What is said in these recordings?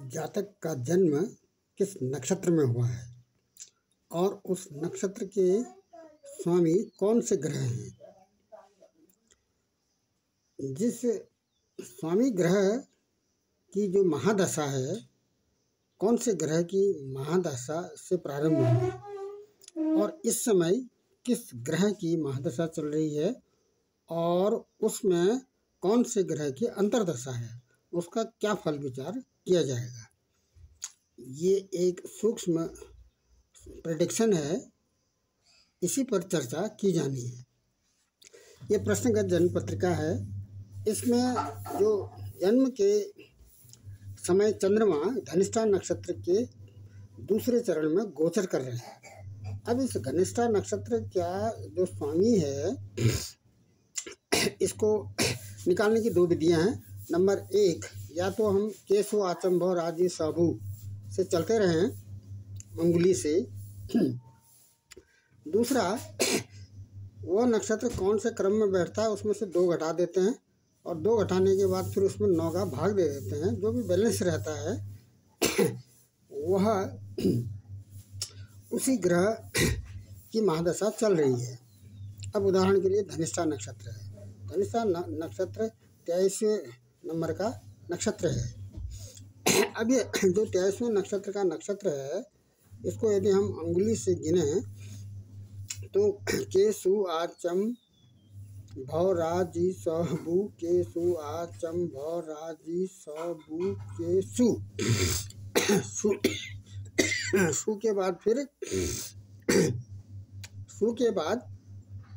जातक का जन्म किस नक्षत्र में हुआ है और उस नक्षत्र के स्वामी कौन से ग्रह हैं। जिस स्वामी ग्रह की जो महादशा है, कौन से ग्रह की महादशा से प्रारंभ हुई और इस समय किस ग्रह की महादशा चल रही है और उसमें कौन से ग्रह की अंतर्दशा है, उसका क्या फल विचार किया जाएगा। ये एक सूक्ष्म प्रेडिक्शन है, इसी पर चर्चा की जानी है। ये प्रश्नगत जन्म पत्रिका है। इसमें जो जन्म के समय चंद्रमा धनिष्ठा नक्षत्र के दूसरे चरण में गोचर कर रहे हैं। अब इस धनिष्ठा नक्षत्र का जो स्वामी है, इसको निकालने की दो विधियां हैं। नंबर 1, या तो हम केशु आचम्भ राजी साबू से चलते रहें अंगुली से। दूसरा, वह नक्षत्र कौन से क्रम में बैठता है उसमें से 2 घटा देते हैं और 2 घटाने के बाद फिर उसमें 9 का भाग दे देते हैं। जो भी बैलेंस रहता है वह उसी ग्रह की महादशा चल रही है। अब उदाहरण के लिए धनिष्ठा नक्षत्र है। धनिष्ठा नक्षत्र 23वें नंबर का नक्षत्र है। अब ये जो 23वें नक्षत्र का नक्षत्र है, इसको यदि हम अंगुली से गिने तो केशु आचम भौ राजी सहबू, केशु आचम भौ राजी सहबू केशु। सु के बाद फिर सु के बाद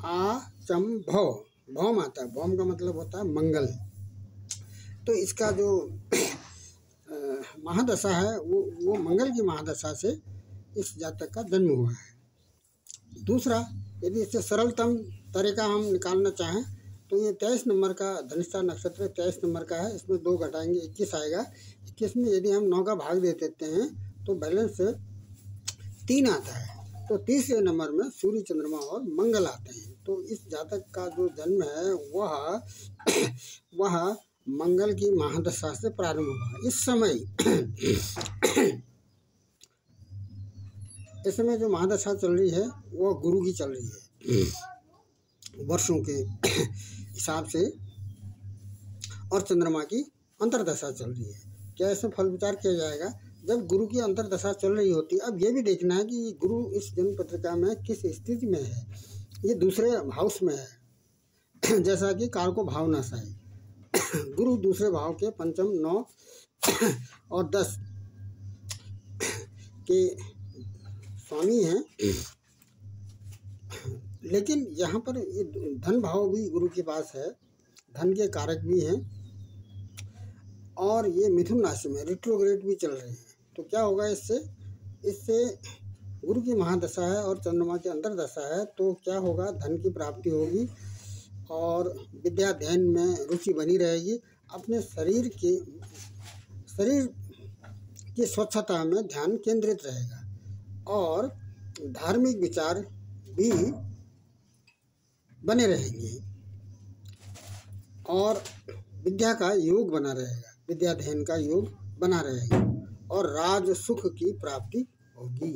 आचम भौ, भौम आता है। भौम का मतलब होता है मंगल। तो इसका जो महादशा है वो मंगल की महादशा से इस जातक का जन्म हुआ है। दूसरा, यदि इससे सरलतम तरीका हम निकालना चाहें तो ये 23 नंबर का धनिष्ठा नक्षत्र 23 नंबर का है। इसमें 2 घटाएंगे 21 आएगा। 21 में यदि हम 9 का भाग दे देते हैं तो बैलेंस 3 आता है। तो तीसरे नंबर में सूर्य चंद्रमा और मंगल आते हैं। तो इस जातक का जो जन्म है वह मंगल की महादशा से प्रारंभ हुआ। इस समय जो महादशा चल रही है वो गुरु की चल रही है वर्षों के हिसाब से, और चंद्रमा की अंतर्दशा चल रही है। क्या इसमें फल विचार किया जाएगा जब गुरु की अंतर्दशा चल रही होती है। अब ये भी देखना है कि गुरु इस जन्म पत्रिका में किस स्थिति में है। ये दूसरे हाउस में है, जैसा कि कारको भावनाशा है। गुरु दूसरे भाव के पंचम, 9 और 10 के स्वामी हैं। लेकिन यहाँ पर ये धन भाव भी गुरु के पास है, धन के कारक भी हैं, और ये मिथुन राशि में रिट्रोग्रेड भी चल रहे हैं। तो क्या होगा इससे गुरु की महादशा है और चंद्रमा की अंतर्दशा है। तो क्या होगा, धन की प्राप्ति होगी और विद्या अध्ययन में रुचि बनी रहेगी। अपने शरीर की स्वच्छता में ध्यान केंद्रित रहेगा और धार्मिक विचार भी बने रहेंगे और विद्या का योग बना रहेगा, विद्या अध्ययन का योग बना रहेगा और राज सुख की प्राप्ति होगी।